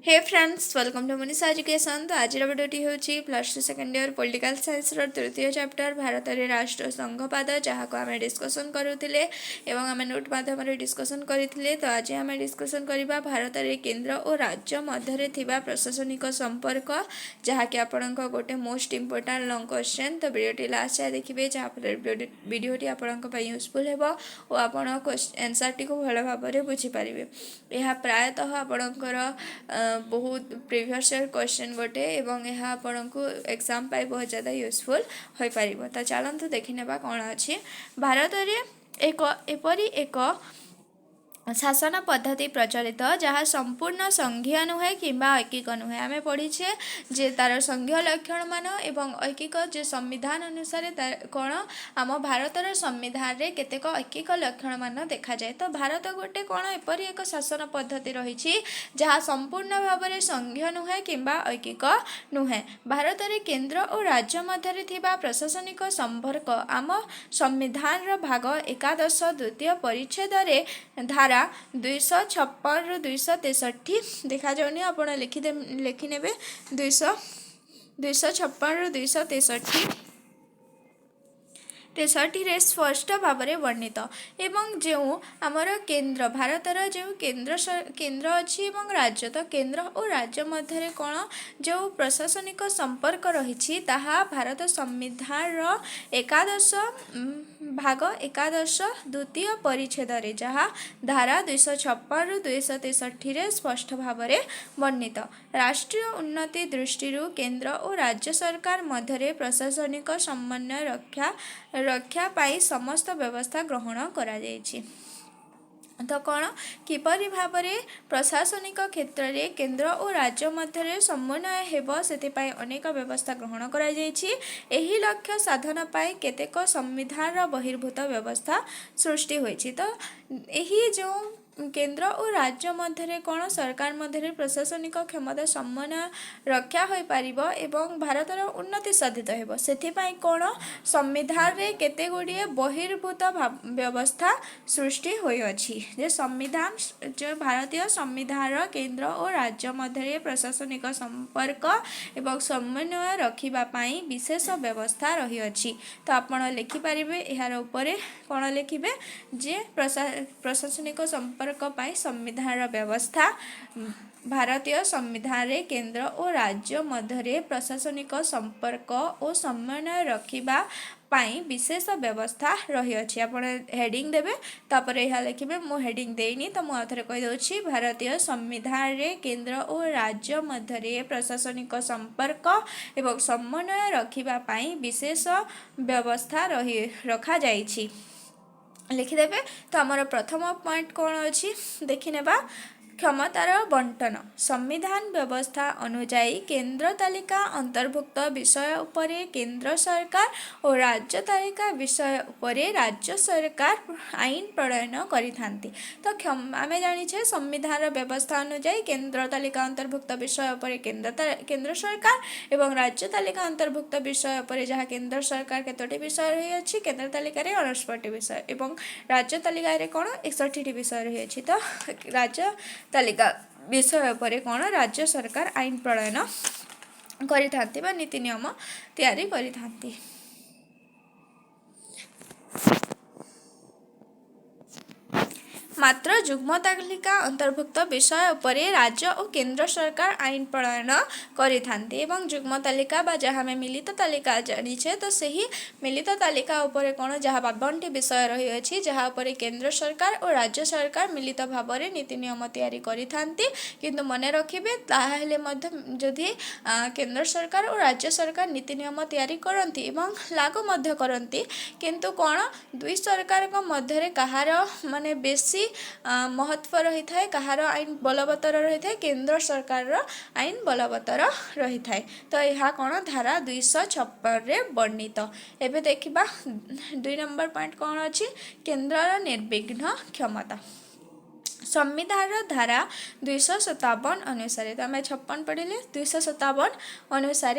Hey friends welcome to Manisha education. तो आज भिडियोटी होची plus 2 second year political science तृतीय चैप्टर भारत रे राष्ट्र संघपाद जहाँ को आम डिस्कसन करूले एवं आम नोट माध्यम डिस्कसन करते। तो आज आम डिस्कसन करवा भारत रे केंद्र और राज्य मध्य थिबा प्रशासनिक संपर्क जहाँकि आपण गोटे मोस्ट इम्पोर्टाट लंग क्वेश्चन। तो भिडियोटी लास्ट जाए देखिए जहाँफल भिडियोटी आपण यूजफुल हो और आपण आंसर टी को भल भाव में बुझीपारे। यह प्रायतः आपणकर बहुत प्रीवियस ईयर क्वेश्चन गोटे एवं यह आपण को एग्जाम पाई बहुत ज़्यादा यूजफुल हो पार। तो चलतु देखने कौन अच्छी भारत में एक एपरी एक शासन पद्धति प्रचलित जहाँ संपूर्ण संघीय नुहे कि ऐकिक नुहे। आम पढ़ीचे जे तार संघीय लक्षण मान एवं ऐकिक जो संविधान अनुसार कौन आम भारतर संविधान रे केतेक ऐकिक लक्षण मान देखा जाए। तो भारत गोटे कौन एपरी एक शासन पद्धति रही जहाँ संपूर्ण भाव में संघीय नुहे कि ऐकिक नुहे। भारत में केंद्र और राज्य मध्य थिबा प्रशासनिक संपर्क आम संविधान रो भाग 11 द्वितीय परिच्छेद रे धारा 256 रु 263 देखा जाऊनी आप लिखिने 256 रु 263 रे स्पष्ट भाव में वर्णित एवं जो आमर केंद्र भारतर जो केंद्र अच्छी एवं राज्य तो केंद्र और राज्य मध्य कौन जो प्रशासनिक संपर्क रही भारत संविधान रो 11 भाग 11 द्वितीय परिच्छेद रे जहाँ धारा 256 रु 263 रे स्पष्ट भाव में वर्णित। राष्ट्रीय उन्नति दृष्टि केंद्र और राज्य सरकार मध्य प्रशासनिक समन्वय रक्षा पाई समस्त व्यवस्था ग्रहण करा जायछि। तो कौन किपरि भाव में प्रशासनिक क्षेत्र में केंद्र और राज्य मध्य समन्वय हेब से अनेक व्यवस्था ग्रहण करा जायछि। एही लक्ष्य साधन पाई केतेक संविधान बहिर्भूत व्यवस्था सृष्टि होइछि। तो एही जो केंद्र और राज्य मध्य कौन सरकार मध्य प्रशासनिक क्षमता समन्वय रक्षा हो पारिबो एवं भारतर उन्नति साधित हेबो सेथिपाई कौन संविधान रे केते गुड़िए बहिर्भूत व्यवस्था सृष्टि होई अछि। जे संविधान जो भारतीय संविधान केंद्र और राज्य मध्य प्रशासनिक संपर्क एवं समन्वय रखिबा पाई विशेष व्यवस्था रही अछि। तो आपण लिखि पारिबे यार ऊपर कौन लिखिबे जे प्रशासनिक संपर्क पाई संविधान व्यवस्था भारतीय संविधान रे केंद्र और राज्य मध्य प्रशासनिक संपर्क और समन्वय रखिबा पाई विशेष व्यवस्था रही अछि। आपण हेडिंग देबे तापर यह लिखिबे मो हेडिंग देनी तो मु आथरे कहि दोछि भारतीय संविधान रे केंद्र और राज्य मध्य प्रशासनिक संपर्क एवं समन्वय रखिबा पाई विशेष व्यवस्था रखा जाइछि लिखिदेवे। तो आमर प्रथम पॉइंट कौन अच्छी देखने क्षमतार बंटन संविधान व्यवस्था अनुजाई केंद्र तालिका अंतर्भुक्त विषय उपरे केंद्र सरकार और राज्य तालिका विषय उपरे राज्य सरकार आईन प्रणयन करिथांती। तो आमे जानिछे संविधान व्यवस्था अनुजाई केंद्र तालिका अंतर्भुक्त विषय उपरे केंद्र सरकार एवं राज्य तालिका अंतर्भुक्त विषय उपरे जहाँ केंद्र सरकार केतोटी विषय रही अछि केंद्र तालिका रे 49 विषय एवं राज्य तालिका रे कोन 61 विषय रही अछि। तो राज्य तालिका विषय पर कौन राज्य सरकार आईन प्रणयन करिथांती बा नीति नियम तैयारी करिथांती। मात्र जुग्म तालिका अंतर्भुक्त विषय उपरे राज्य और केंद्र सरकार आईन प्रणयन करिथांती एवं जुग्म तालिका बा जहाँ में मिलित तालिका जानिछे तो सही मिलित तालिका उपरे कौन जहाँ 52 विषय रही अछि जहाँ उपरे केंद्र सरकार और राज्य सरकार मिलित भाव में नीति नियम तैयारी करिथांती। किंतु मने रखिबे ताहेले मध्य जदि केंद्र सरकार और राज्य सरकार नीति नियम तैयारी करती एवं लागू मध्य करती किंतु कौन दुई सरकार मध्य कहार माने बेसी महत्व रही थाए कहार आईन बलवत्तर रही थाए केंद्र सरकार आईन बलवत्तर रही थाए। तो यह कौन धारा 256 रे वर्णित। एबे देखिबा 2 नंबर पॉइंट कौन अच्छी केंद्र निर्विघ्न क्षमता। संविधान धारा 257 अनुसार तो आम 56 पढ़िले 257 अनुसार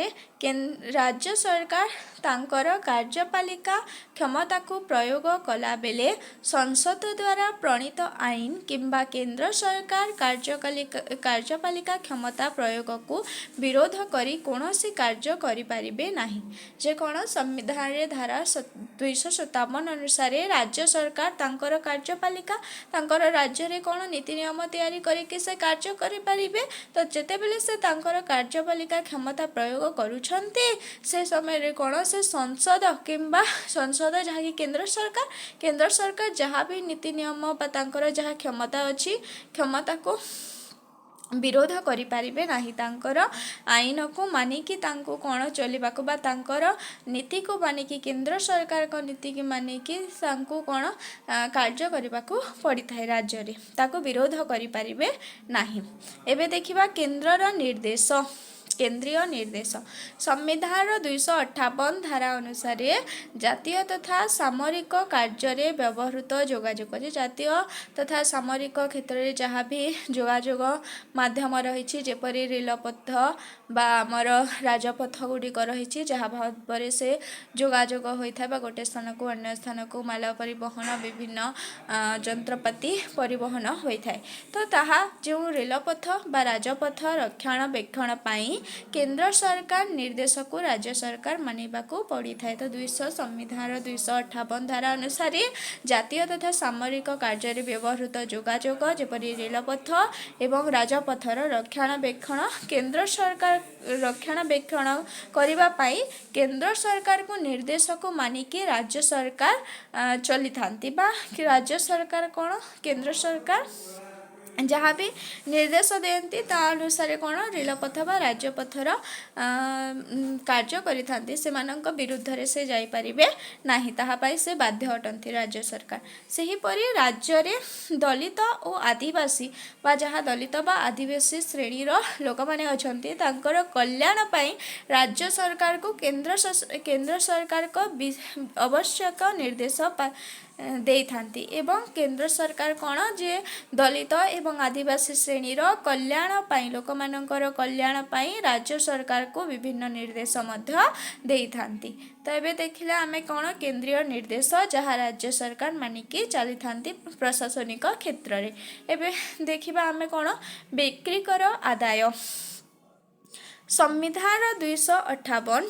राज्य सरकार तांकर कार्यपालिका क्षमता को प्रयोग कला बेले संसद द्वारा प्रणीत आईन किंबा केंद्र सरकार कार्यपालिका क्षमता प्रयोग को विरोध करी कौनसी कार्य करिपारिबे नाही। जे कौन संविधान रे धारा 257 अनुसार राज्य सरकार तांकर कार्यपालिका तांकर राज्य रे कौन नीति नियम तैयारी करके से कार्य करिपारिबे। तो जेतेबेले से तांकर कार्यपालिका क्षमता प्रयोग करुछंती से समय रे कौन से संसद किंबा संसद जहाँकि केंद्र सरकार जहाँ भी नीति नियम बा तांकर जहाँ क्षमता अच्छी क्षमता को विरोध करिपारिबे नाही। तांकर आईन को मानिकी तांको कौन चलिबाको बा तांकर नीति को मानिकी केंद्र सरकार को नीति की मानिकी तांको कौन कार्य करबाको पड़िଥାଏ राज्य रे ताको विरोध करिपारिबे नाही। एबे देखिबा केंद्रर निर्देश केंद्रीय निर्देश संविधान 258 धारा अनुसार जातीय तथा सामरिक कार्य रे व्यवहृत जोगाजोग जातीय तथा सामरिक क्षेत्र में जहाँ भी जोगाजोग माध्यम रही जेपरी रेलपथ बा आमर राजपथ गुड़िक रही जहाँ भाव से जोगाजोग होता है गोटे स्थान को अन्य स्थान को माल परिवहन विभिन्न जंत्रपाति परिवहन होता है। तो ताहा जो रेलपथ बा राजपथ रक्षणाबेक्षण पाई केंद्र सरकार निर्देश को राज्य सरकार मानिबाकू पड़ी थाए। तो 200 संविधान 258 धारा अनुसार जातीय तथा सामरिक कार्य व्यवहृत जोगाजोग जेपरी रेलपथ एवं राजपथर रक्षणाबेक्षण केंद्र सरकार रक्षणाबेक्षण करने पाई केंद्र सरकार को निर्देश को मानिकी राज्य सरकार चली थांती बा राज्य सरकार कौन केंद्र सरकार जहाँ भी निर्देश देती ता अनुसार कौन रेलपथ बा राजपथर कार्य करिथांती सेमानंक विरुद्ध से जाई परिबे नाही ताहा पाई से बाध्य अटंती राज्य सरकार। सही परी राज्य रे दलित और आदिवासी बा जहाँ दलित बा आदिवासी श्रेणी रो लोक माने अछंती तांकर कल्याण पाई राज्य सरकार को केंद्र सरकार को आवश्यक निर्देश देई थांती एवं केंद्र सरकार कौन जे दलित एवं आदिवासी श्रेणी रो कल्याण पाई लोक मानकर कल्याण पाई राज्य सरकार को विभिन्न निर्देश मध्य देई थांती। तो एबे देखिला आमे कौन केंद्रीय निर्देश जहाँ राज्य सरकार मानिकी चली थांती प्रशासनिक क्षेत्र रे। एबे देखिबा आमे कौन बिक्री कर आदाय संविधान 258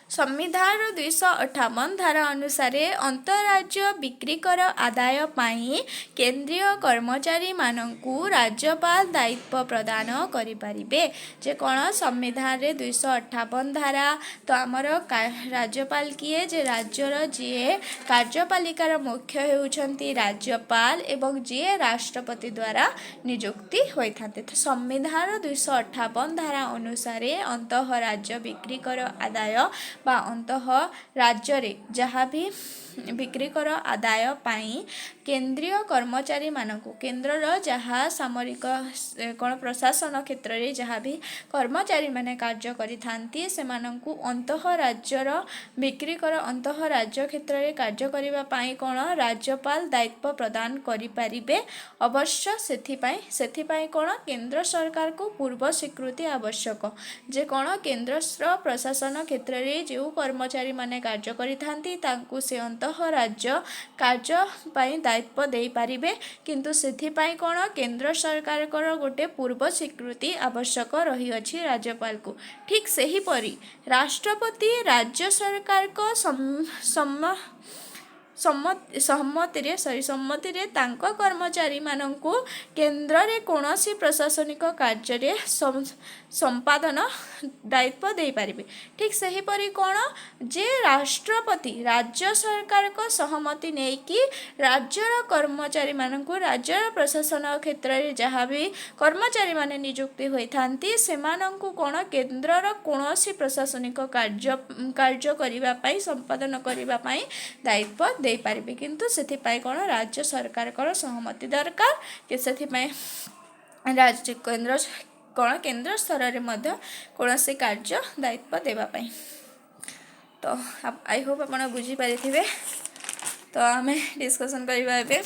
संविधान 258 धारा अनुसार अंतरराज्य बिक्री कर आदाय पाई केंद्रीय कर्मचारी मानकू राज्यपाल दायित्व प्रदान करिपारिबे। जे कौन संविधान रे 258 धारा तो आमर राज्यपाल किए जे राज्यर जी कार्यपालिकार मुख्य होउछंती राज्यपाल एवं जी राष्ट्रपति द्वारा नियुक्ति होइथांते। तो संविधान 258 धारा अनुसार अंतः राज्य बिक्री कर आदाय बा अंतः राज्य रे जहाँ भी बिक्री कर आदाय पाई केंद्रीय कर्मचारी मानकू केंद्रर जहाँ सामरिक कौन प्रशासन क्षेत्र में जहाँ भी कर्मचारी माने कार्य करिथांती सेमानंकू अंतः राज्यर बिक्री कर अंतः राज्य क्षेत्र में कार्य करिबा पाई कौन राज्यपाल दायित्व प्रदान करिपारिबे। अवश्य सेथिपाई कौन केंद्र सरकार को पूर्व स्वीकृति आवश्यक जे कौन केंद्र प्रशासन क्षेत्र में जो कर्मचारी माने कार्य करिथांती तांकू से अंतः राज्य कार्य पाई दायित्व दे पारिबे किंतु सेथिपाई कौन केंद्र सरकार गोटे पूर्व स्वीकृति आवश्यक रही अछि राज्यपाल को। ठीक सही परी राष्ट्रपति राज्य सरकार को सम्मति रे तांको कर्मचारी मानंकू केंद्र रे कोनोसी प्रशासनिक कार्य रे संपादन दायित्व दे पारिबे। ठीक सही परी कौन जे राष्ट्रपति राज्य सरकार को सहमति नहीं कि राज्यर कर्मचारी मानंकू राज्यर प्रशासन क्षेत्र रे जहाँ भी कर्मचारी माने नियुक्ति होइथांती सेमानंकू कौन केंद्रर कोनोसी प्रशासनिक कार्य करिबा पाई संपादन करिबा पाई दायित्व दे पारिबे किंतु सेथिपाई कौन राज्य सरकार को सहमति दरकार कि सेथिपाई राज्य केंद्र कौन केंद्र स्तर रे मध्य कोनोसी कार्य दायित्व देबा पाई। तो आई होप आपण बुझी पारिथिबे। तो आम डिस्कसन करबा एबे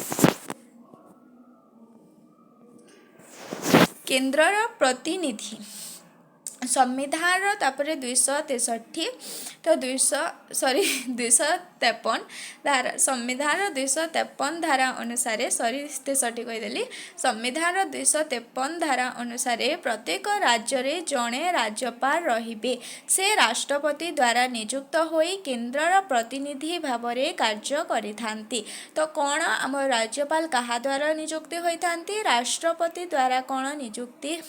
केंद्रर प्रतिनिधि संविधान तापर 263 तो 253 धारा संविधान 253 धारा अनुसार 63 कहीदेली संविधान 253 धारा अनुसार प्रत्येक राज्य रे जड़े राज्यपाल रहिबे से राष्ट्रपति द्वारा नियुक्त होई केंद्रर प्रतिनिधि भाव में कार्य करिथांती। तो कौन आम राज्यपाल कहा द्वारा नियुक्ति होइथांती राष्ट्रपति द्वारा कौन नियुक्ति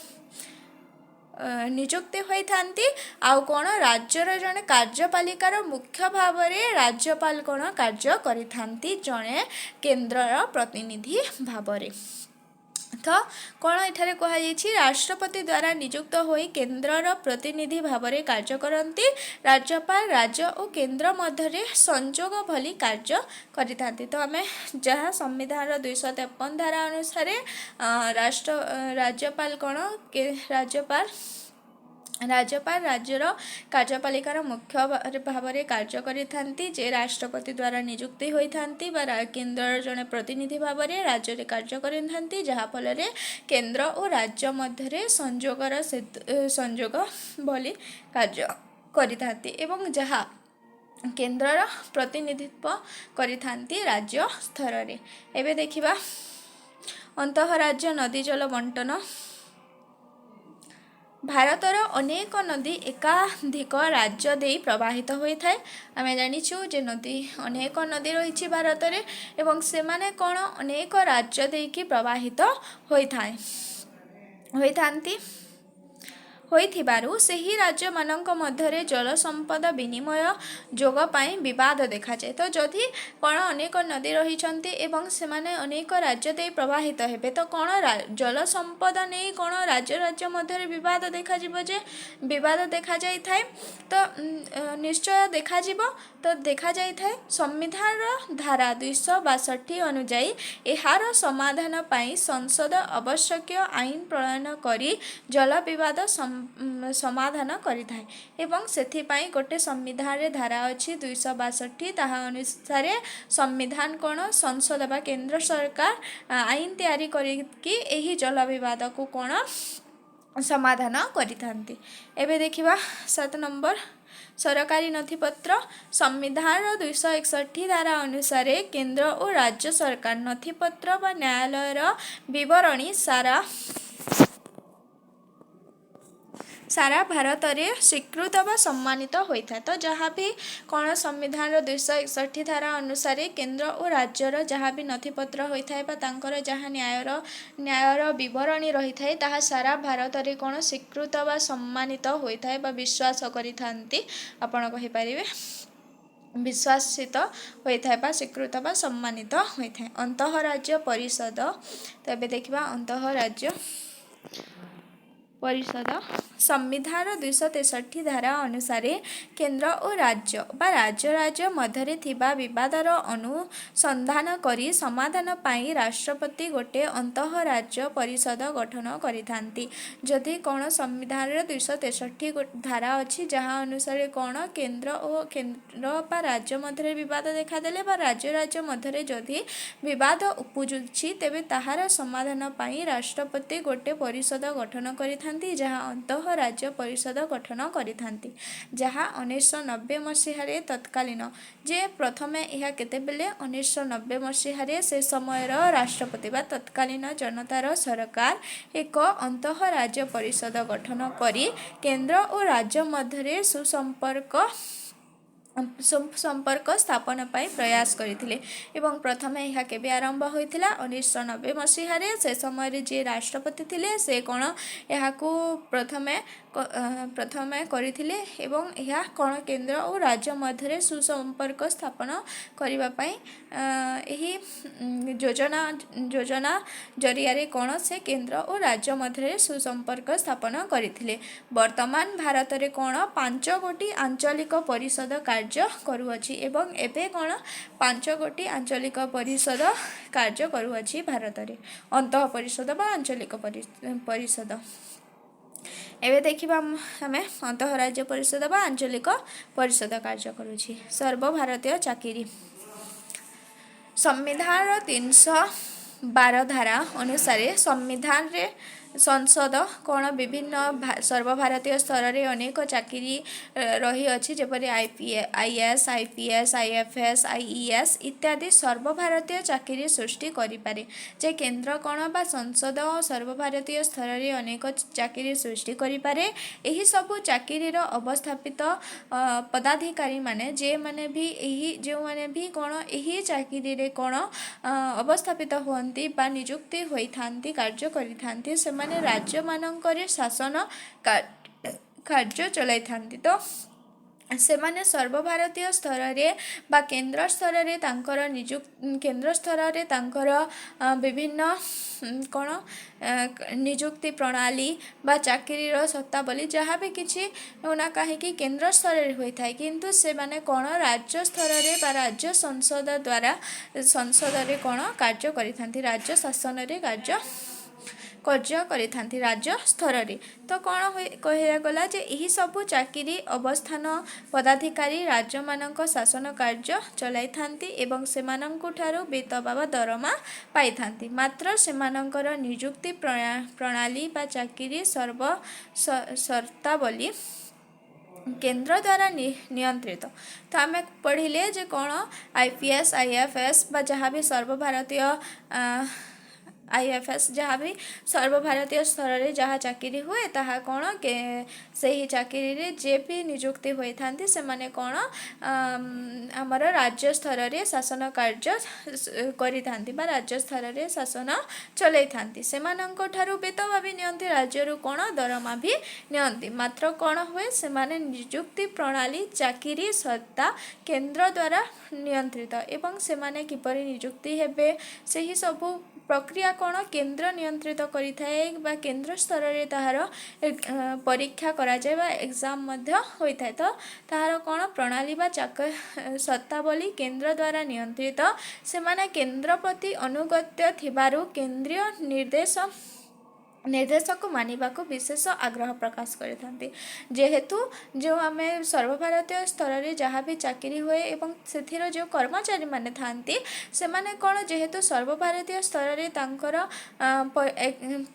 होइथांती आउ कौन राज्यर जड़े कार्यपालिकार मुख्य भाव में राज्यपाल कौन कार्य करिथांती जड़े केंद्रर प्रतिनिधि भाव में। तो कौन एठारे कहुई राष्ट्रपति द्वारा नियुक्त होई केंद्रर प्रतिनिधि भाव में कार्य करती राज्यपाल राज्य और केंद्र मध्य संजोग भली कार्य करिथांती। तो आम जहाँ संविधान 253 धारा अनुसार राज्यपाल कौन राज्यपाल राज्यर कार्यपालिकार मुख्य भाव में कार्य करिथांती जे राष्ट्रपति द्वारा नियुक्ति होइथांती बा केंद्र जड़े प्रतिनिधि भाव में राज्य में कार्य करिथांती जहाँफल केंद्र और राज्य मध्य संजोग भली कार्य करिथांती एवं जहाँ केंद्रर प्रतिनिधित्व करिथांती राज्य स्तर रे। एबे देखिबा अंतःराज्य नदी जल बंटन भारतर अनेक नदी एकाधिक राज्य दे प्रवाहित होता है। आम जाचु जे नदी अनेक नदी रही भारत में एवं से माने कौन अनेक राज्य देकी प्रवाहित होइथांती होइथिबारु सेही राज्य मानक मध्यरे जल संपद विनिमय जोग पाई विवाद देखा जाए। तो जदि कौन अनेक नदी रही एवं से माने अनेक राज्य दे प्रवाहित हेबे तो कौन जल संपद नहीं कौन राज्य राज्य मध्य विवाद देखा जे विवाद देखा जाई थाए। तो निश्चय देखा तो देखा जाई थाए संविधान धारा 262 अनुजाई एहार समाधान पाई संसद आवश्यक आईन प्रणयन करी जल विवाद समाधान करिथाए एवं सेथिपाई गोटे संविधान रे धारा अछि 262 ताहा अनुसार संविधान कौन संसद बा केंद्र सरकार आईन तैयारी करिकी एही जल विवाद को कौन समाधान करिथांती। एबे देखिबा 7 नंबर सरकारी नथिपत्र संविधान 261 धारा अनुसार केंद्र और राज्य सरकार नथिपत्र व न्यायालय विवरणी सारा भारत में स्वीकृत व सम्मानित होता है। तो जहाँ भी कौन संविधान 261 धारा अनुसार केंद्र और राज्यर जहाँ भी नथिपत्र होता है तांकर जहाँ न्यायर विवरणी रही है ताहा सारा भारत में कौन स्वीकृत व सम्मानित होता है विश्वास करिथांती आपण कहि परिबे विश्वासित होता है स्वीकृत व सम्मानित होता है। अंतःराज्य परिषद तो ये देखा अंतःराज्य परिषद संविधान 263 धारा अनुसार केंद्र और राज्य बा राज्य मध्य थिबा विवादर अनुसंधान करी समाधान पाई राष्ट्रपति गोटे अंतःराज्य परिषद गठन करिथांती। जदि कौन संविधान 263 धारा अच्छी जहाँ अनुसार कौन केंद्र बा राज्य मध्य विवाद देखादेले बा राज्य मध्य जदि विवाद उपजुछि तेबे ताहार समाधान पाई राष्ट्रपति गोटे परिषद गठन करिथांती जहाँ अंतःराज्य परिषद गठन करिथांती। जहाँ 1990 मसीह तत्कालीन जे प्रथमे यह केतेबेले 1990 मसीह से समयर राष्ट्रपति बा तत्कालीन जनतार सरकार एक अंतःराज्य परिषद गठन करी केंद्र और राज्य मध्य संपर्क स्थापन पाई प्रयास करथिले एवं प्रथमे यह केबे आरंभ होइथिला 1990 मसीह से समय जे राष्ट्रपति थिले से कोन यहाकू प्रथमे करथिले एवं यह कोन केंद्र और राज्य मध्य सुसंपर्क स्थापन करिबा पाई एही योजना जरिया रे कोन से केंद्र और राज्य मध्य सुसंपर्क स्थापन करथिले। वर्तमान भारत रे कोन 5 गोटी आंचलिक परिषद कार्य करुअछि एवं एबे कोन 5 गोटी आंचलिक परिषद कार्य करुअछि भारत रे अंतः परिषद बा आंचलिक परिषद। एबे देखिबा आमे अंतः राज्य परिषद बा आंचलिक परिषद कार्य करुछि। सर्वभारतीय चाकिरी संविधान 312 धारा अनुसार संविधान रे संसद कौन विभिन्न सर्वभारतीय स्तर में अनेक चाकरी रही अच्छी जपरी आईएएस आईपीएस आईएफएस आईईएस इत्यादि सर्वभारतीय चाकरी सृष्टि करें जे केन्द्र कौन बा संसद और सर्वभारतीय स्तर में अनेक चाकरी सृष्टि करें। यही सबू चाकरी अवस्थापित पदाधिकारी माने जे माने भी यही जो माने भी कौन यही चाकरी रे कौन अवस्थापित होती बा नियुक्ति होइथांती कार्य करिथांती माने राज्य मानकर शासन कार्य चलाई थांती। तो से माने सर्वभारतीय स्तर रे बा केंद्र स्तर रे तांकर केंद्र स्तर रे तांकर विभिन्न कौन नियुक्ति प्रणाली बा चाकरी सत्ता बोली जहाँ भी किसी ना कहीं केंद्र स्तर रे होता है किंतु से माने कौन राज्य स्तर रे बा राज्य संसद द्वारा संसद रे कौन कार्य करिथांती राज्य शासन रे कार्य करिथांती राज्य स्तर रे। तो कौन कह गला जे यही सबू चाकरी अवस्थान पदाधिकारी राज्य मानक शासन कार्य चलाई थांती एवं सेमानंकु ठारू वेतन बा दरमा पाई थांती मात्र सेमानंकर नियुक्ति प्रणाली बा चाकरी सर्व शर्तावली केंद्र द्वारा नियंत्रित। तो आम पढ़िले जे कौन आईपीएस आईएफएस बा जहाँ भी सर्वभारतीय आईएफएस जहाँ भी सर्वभारतीय स्तर में जहाँ चाकरी हुए ताहा कौन के सही चाकरी रे जे भी नियुक्ति होता से माने कौन आमर राज्य स्तर में शासन कार्य करिथांती बा राज्य स्तर में शासन चलाई थांती सेमानंको ठारू वेतन भी नियंती राज्य कौन दरमा भी नियंती मात्र कौन हुए से माने नियुक्ति प्रणाली चाकरी सत्ता केंद्र द्वारा नियंत्रित एवं से माने किपरि नियुक्ति हेबे सही सबू प्रक्रिया कौन केंद्र नियंत्रित करिथाए बा केंद्र स्तर रे ताहार परीक्षा करा जाय बा एग्जाम मध्य होइथाय। तो ताहार कौन प्रणाली बा सत्तावली केंद्र द्वारा नियंत्रित से माने केंद्र प्रति अनुगत्य थिबारु केंद्रीय निर्देशक मानिबा को विशेष आग्रह प्रकाश करते जेहेतु जो आम सर्वभारतीय स्तर में जहाँ भी चाकरी हुए एवं से जो कर्मचारी माने थांती से माने कौन जेहेतु सर्वभारतीय स्तर में तांकर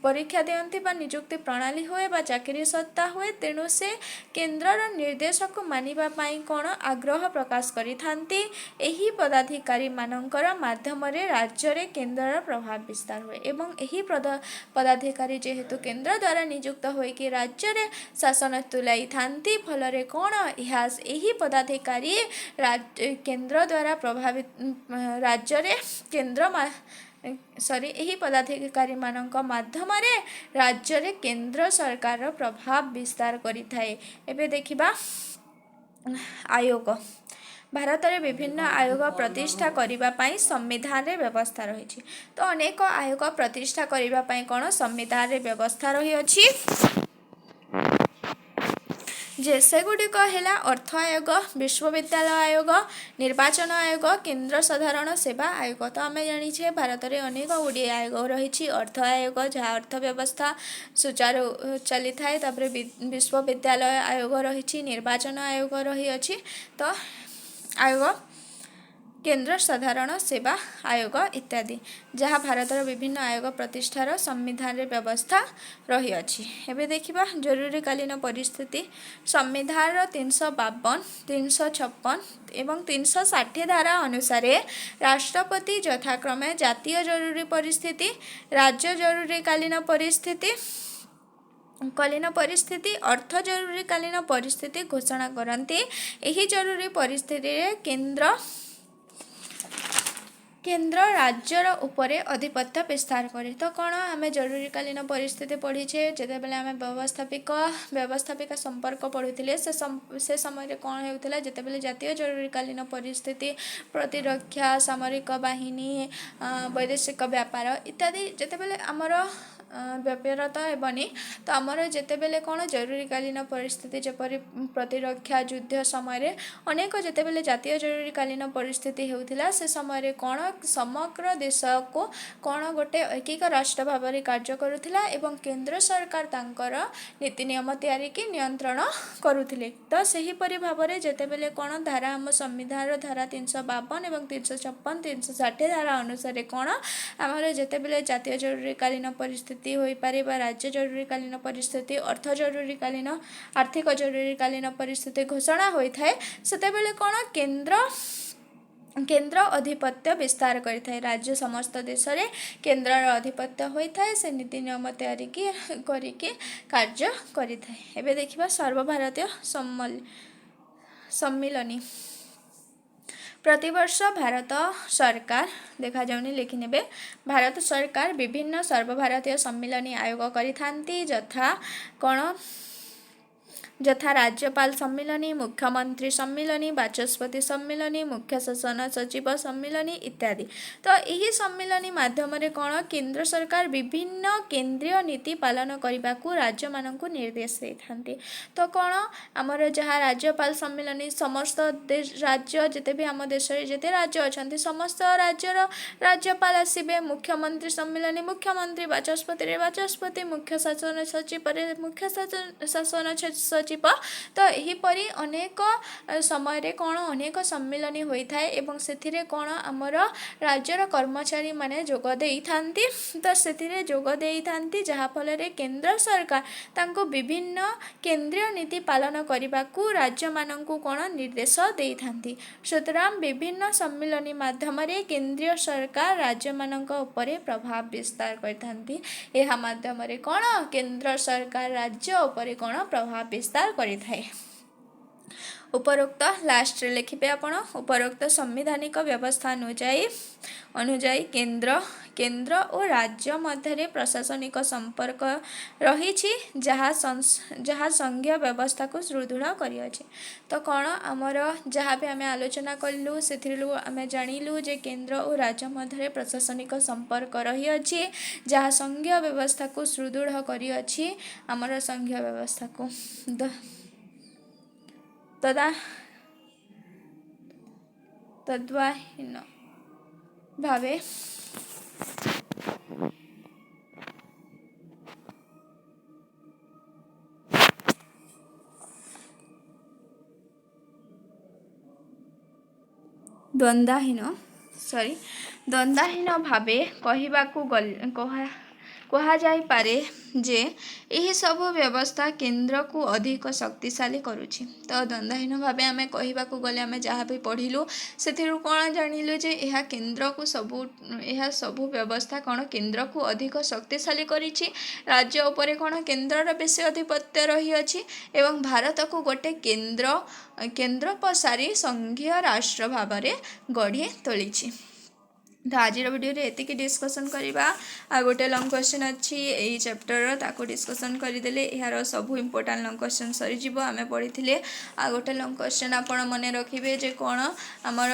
परीक्षा दियंती बा नियुक्ति प्रणाली हुए बा चाकरी सत्ता हुए तेणु से केंद्रर निर्देशक मानिबा पाई कौन आग्रह प्रकाश करिथांती एही पदाधिकारी मानकर माध्यम राज्य रे केंद्रर प्रभाव विस्तार हुए एवं एही पदाधिकारी जेहेतु केंद्र द्वारा नियुक्त होइकि राज्य रे शासन तुलाई थांती फलरे कौन यही पदाधिकारी केंद्र द्वारा प्रभावित राज्य रे केंद्र यही पदाधिकारी मानक माध्यम राज्य रे केंद्र सरकार प्रभाव विस्तार करिथाए। एबे देखिबा आयोग भारत में विभिन्न आयोग प्रतिष्ठा करिबा पाई संविधान रे व्यवस्था रही। तो अनेक आयोग प्रतिष्ठा करिबा पाई कौन संविधान रे व्यवस्था रही अछि जैसे गुड़िक है अर्थ आयोग विश्वविद्यालय आयोग निर्वाचन आयोग केंद्र साधारण सेवा आयोग। तो आम जानी भारत में अनेक गुड़िए आयोग रही अर्थ आयोग जहाँ अर्थ व्यवस्था सुचारू चली थाए तापर विश्वविद्यालय आयोग रही निर्वाचन आयोग रही अछि। तो आयोग केंद्र साधारण सेवा आयोग इत्यादि जहाँ भारत विभिन्न आयोग प्रतिष्ठार संविधान रे व्यवस्था रही अछि। एबे देखिबा जरूरीकालीन परिस्थिति संविधान 352 356 एवं 360 धारा अनुसार राष्ट्रपति यथाक्रमे जातीय जरूरी परिस्थिति राज्य जरूरीकालीन परिस्थिति अर्थ जरूरीकालीन परिस्थिति घोषणा करती। यही जरूरी परिस्थिति रे केंद्र राज्यर उपरे आधिपत्य विस्तार करे। तो कौन आम जरूरीकालीन परिस्थिति पढ़ीचे जिते बेले आम व्यवस्थापिका संपर्क पढ़ुले से समय कौन होता जिते बेले जातीय जरूरीकालीन परिस्थिति प्रतिरक्षा सामरिक बाहिनी वैदेशिक व्यापार इत्यादि जिते बेले आमर ବ୍ୟପିରତ ହେବନି। ତ ଆମର ଯେତେବେଳେ କ'ଣ ଜରୁରୀକାଳୀନ ପରିସ୍ଥିତି ଯେପରି ପ୍ରତିରକ୍ଷା ଯୁଦ୍ଧ ସମୟରେ ଅନେକ ଯେତେବେଳେ ଜାତୀୟ ଜରୁରୀକାଳୀନ ପରିସ୍ଥିତି ହେଉଥିଲା ସେ ସମୟରେ କ'ଣ ସମଗ୍ର ଦେଶକୁ କ'ଣ ଗୋଟେ ଐକିକ ରାଷ୍ଟ୍ର ଭାବରେ କାର୍ଯ୍ୟ କରୁଥିଲା ଏବଂ କେନ୍ଦ୍ର ସରକାର ତାଙ୍କର ନୀତି ନିୟମ ତିଆରିକି ନିୟନ୍ତ୍ରଣ କରୁଥିଲେ। ତ ସେହିପରି ଭାବରେ ଯେତେବେଳେ କ'ଣ ଧାରା ଆମ ସମ୍ବିଧାନର ଧାରା 352 ଏବଂ 356 360 ଧାରା ଅନୁସାରେ କ'ଣ ଆମର ଯେତେବେଳେ ଜାତୀୟ ଜରୁରୀକାଳୀନ ପରିସ୍ଥିତି ହୋଇପାରେ ବା ରାଜ୍ୟ ଜରୁରୀକାଳୀନ ପରିସ୍ଥିତି ଅର୍ଥ ଜରୁରୀକାଳୀନ ଆର୍ଥିକ ଜରୁରୀକାଳୀନ ପରିସ୍ଥିତି ଘୋଷଣା ହୋଇଥାଏ ସେତେବେଳେ କ'ଣ କେନ୍ଦ୍ର ଅଧିପତ୍ୟ ବିସ୍ତାର କରିଥାଏ। ରାଜ୍ୟ ସମସ୍ତ ଦେଶରେ କେନ୍ଦ୍ରର ଅଧିପତ୍ୟ ହୋଇଥାଏ ସେ ନୀତି ନିୟମ ତିଆରି କରିକି କାର୍ଯ୍ୟ କରିଥାଏ। ଏବେ ଦେଖିବା ସର୍ବଭାରତୀୟ ସମ୍ମିଳନୀ। ପ୍ରତିବର୍ଷ ଭାରତ ସରକାର ଦେଖାଯାଉନି ଲେଖିନେବେ ଭାରତ ସରକାର ବିଭିନ୍ନ ସର୍ବଭାରତୀୟ ସମ୍ମିଳନୀ ଆୟୋଗ କରିଥାନ୍ତି ଯଥା ରାଜ୍ୟପାଳ ସମ୍ମିଳନୀ ମୁଖ୍ୟମନ୍ତ୍ରୀ ସମ୍ମିଳନୀ ବାଚସ୍ପତି ସମ୍ମିଳନୀ ମୁଖ୍ୟ ଶାସନ ସଚିବ ସମ୍ମିଳନୀ ଇତ୍ୟାଦି। ତ ଏହି ସମ୍ମିଳନୀ ମାଧ୍ୟମରେ କ'ଣ କେନ୍ଦ୍ର ସରକାର ବିଭିନ୍ନ କେନ୍ଦ୍ରୀୟ ନୀତି ପାଳନ କରିବାକୁ ରାଜ୍ୟମାନଙ୍କୁ ନିର୍ଦ୍ଦେଶ ଦେଇଥାନ୍ତି। ତ କ'ଣ ଆମର ଯାହା ରାଜ୍ୟପାଳ ସମ୍ମିଳନୀ ସମସ୍ତ ରାଜ୍ୟ ଯେତେ ବି ଆମ ଦେଶରେ ଯେତେ ରାଜ୍ୟ ଅଛନ୍ତି ସମସ୍ତ ରାଜ୍ୟର ରାଜ୍ୟପାଳ ଆସିବେ। ମୁଖ୍ୟମନ୍ତ୍ରୀ ସମ୍ମିଳନୀ ମୁଖ୍ୟମନ୍ତ୍ରୀ ବାଚସ୍ପତିରେ ବାଚସ୍ପତି ମୁଖ୍ୟ ଶାସନ ସଚିବରେ ମୁଖ୍ୟ ଶାସନ ସଚିବ। ତ ଏହିପରି ଅନେକ ସମୟରେ କ'ଣ ଅନେକ ସମ୍ମିଳନୀ ହୋଇଥାଏ ଏବଂ ସେଥିରେ କ'ଣ ଆମର ରାଜ୍ୟର କର୍ମଚାରୀମାନେ ଯୋଗ ଦେଇଥାନ୍ତି। ତ ସେଥିରେ ଯୋଗ ଦେଇଥାନ୍ତି ଯାହାଫଳରେ କେନ୍ଦ୍ର ସରକାର ତାଙ୍କୁ ବିଭିନ୍ନ କେନ୍ଦ୍ରୀୟ ନୀତି ପାଳନ କରିବାକୁ ରାଜ୍ୟମାନଙ୍କୁ କ'ଣ ନିର୍ଦ୍ଦେଶ ଦେଇଥାନ୍ତି। ସୁତରାଂ ବିଭିନ୍ନ ସମ୍ମିଳନୀ ମାଧ୍ୟମରେ କେନ୍ଦ୍ରୀୟ ସରକାର ରାଜ୍ୟମାନଙ୍କ ଉପରେ ପ୍ରଭାବ ବିସ୍ତାର କରିଥାନ୍ତି। ଏହା ମାଧ୍ୟମରେ କ'ଣ କେନ୍ଦ୍ର ସରକାର ରାଜ୍ୟ ଉପରେ କ'ଣ ପ୍ରଭାବ ବିସ୍ତାର କରିଥାଏ। ଉପରୋକ୍ତ ଲାଷ୍ଟରେ ଲେଖିବେ ଆପଣ ଉପରୋକ୍ତ ସାମ୍ବିଧାନିକ ବ୍ୟବସ୍ଥା ଅନୁଯାୟୀ କେନ୍ଦ୍ର ଓ ରାଜ୍ୟ ମଧ୍ୟରେ ପ୍ରଶାସନିକ ସମ୍ପର୍କ ରହିଛି ଯାହା ସଂଘୀୟ ବ୍ୟବସ୍ଥାକୁ ସୁଦୃଢ଼ କରିଅଛି। ତ କ'ଣ ଆମର ଯାହା ବି ଆମେ ଆଲୋଚନା କଲୁ ସେଥିରୁ ଆମେ ଜାଣିଲୁ ଯେ କେନ୍ଦ୍ର ଓ ରାଜ୍ୟ ମଧ୍ୟରେ ପ୍ରଶାସନିକ ସମ୍ପର୍କ ରହିଅଛି ଯାହା ସଂଘୀୟ ବ୍ୟବସ୍ଥାକୁ ସୁଦୃଢ଼ କରିଅଛି। ଆମର ସଂଘୀୟ ବ୍ୟବସ୍ଥାକୁ ତଦ୍ବାହୀନ ଭାବେ ଦ୍ୱନ୍ଦ୍ୱାହୀନ ଭାବେ କୁହାଯାଇପାରେ ଯେ ଏହିସବୁ ବ୍ୟବସ୍ଥା କେନ୍ଦ୍ରକୁ ଅଧିକ ଶକ୍ତିଶାଳୀ କରୁଛି। ତ ଦ୍ୱନ୍ଦ୍ୱାହୀନ ଭାବେ ଆମେ କହିବାକୁ ଗଲେ ଆମେ ଯାହା ବି ପଢ଼ିଲୁ ସେଥିରୁ କ'ଣ ଜାଣିଲୁ ଯେ ଏହା ସବୁ ବ୍ୟବସ୍ଥା କ'ଣ କେନ୍ଦ୍ରକୁ ଅଧିକ ଶକ୍ତିଶାଳୀ କରିଛି। ରାଜ୍ୟ ଉପରେ କ'ଣ କେନ୍ଦ୍ରର ବେଶୀ ଅଧିପତ୍ୟ ରହିଅଛି ଏବଂ ଭାରତକୁ ଗୋଟେ କେନ୍ଦ୍ରପସାରୀ ସଂଘୀୟ ରାଷ୍ଟ୍ର ଭାବରେ ଗଢ଼ି ତୋଳିଛି। ତ ଆଜିର ଭିଡ଼ିଓରେ ଏତିକି ଡିସ୍କସନ୍ କରିବା। ଆଉ ଗୋଟେ ଲଙ୍ଗ୍ କ୍ୱେଶ୍ଚନ୍ ଅଛି ଏଇ ଚାପ୍ଟରର ତାକୁ ଡିସ୍କସନ୍ କରିଦେଲେ ଏହାର ସବୁ ଇମ୍ପୋର୍ଟାଣ୍ଟ ଲଙ୍ଗ୍ କ୍ୱେଶ୍ଚନ୍ ସରିଯିବ ଆମେ ପଢ଼ିଥିଲେ। ଆଉ ଗୋଟେ ଲଙ୍ଗ୍ କ୍ୱେଶ୍ଚନ୍ ଆପଣ ମନେ ରଖିବେ ଯେ କ'ଣ ଆମର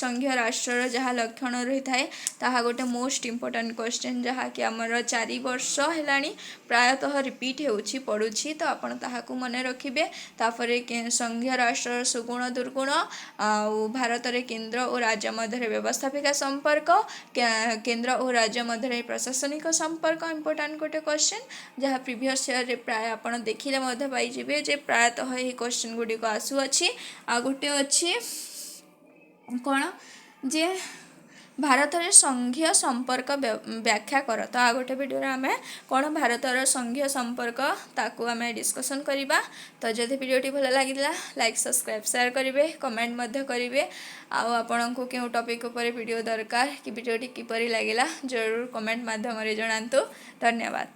ସଂଘୀୟ ରାଷ୍ଟ୍ରର ଯାହା ଲକ୍ଷଣ ରହିଥାଏ ତାହା ଗୋଟେ ମୋଷ୍ଟ ଇମ୍ପୋର୍ଟାଣ୍ଟ କ୍ୱେଶ୍ଚନ୍ ଯାହାକି ଆମର 4 ବର୍ଷ ହେଲାଣି ପ୍ରାୟତଃ ରିପିଟ୍ ପଡ଼ୁଛି। ତ ଆପଣ ତାହାକୁ ମନେ ରଖିବେ। ତାପରେ ସଂଘୀୟ ରାଷ୍ଟ୍ରର ସୁଗୁଣ ଦୁର୍ଗୁଣ ଆଉ ଭାରତରେ କେନ୍ଦ୍ର ଓ ରାଜ୍ୟ ମଧ୍ୟରେ ବ୍ୟବସ୍ଥାପିକା ସମ୍ପର୍କ କେନ୍ଦ୍ର ଓ ରାଜ୍ୟ ମଧ୍ୟରେ ପ୍ରଶାସନିକ ସମ୍ପର୍କ ଇମ୍ପୋର୍ଟାଣ୍ଟ ଗୋଟେ କ୍ୱେଶ୍ଚନ୍ ଯାହା ପ୍ରିଭିୟସ୍ ଇୟର୍ରେ ପ୍ରାୟ ଆପଣ ଦେଖିଲେ ମଧ୍ୟ ପାଇଯିବେ ଯେ ପ୍ରାୟତଃ ଏହି କ୍ୱେଶ୍ଚନ୍ ଗୁଡ଼ିକ ଆସୁଅଛି। ଆଉ ଗୋଟେ ଅଛି କ'ଣ ଯେ ଭାରତରେ ସଂଘୀୟ ସମ୍ପର୍କ ବ୍ୟାଖ୍ୟା କର। ତ ଆଉ ଗୋଟେ ଭିଡ଼ିଓରେ ଆମେ କ'ଣ ଭାରତର ସଂଘୀୟ ସମ୍ପର୍କ ତାକୁ ଆମେ ଡିସ୍କସନ୍ କରିବା। ତ ଯଦି ଭିଡ଼ିଓଟି ଭଲ ଲାଗିଥିଲା ଲାଇକ୍ ସବସ୍କ୍ରାଇବ୍ ସେୟାର କରିବେ କମେଣ୍ଟ ମଧ୍ୟ କରିବେ। ଆଉ ଆପଣଙ୍କୁ କେଉଁ ଟପିକ୍ ଉପରେ ଭିଡ଼ିଓ ଦରକାର କି ଭିଡ଼ିଓଟି କିପରି ଲାଗିଲା ଜରୁର କମେଣ୍ଟ ମାଧ୍ୟମରେ ଜଣାନ୍ତୁ। ଧନ୍ୟବାଦ।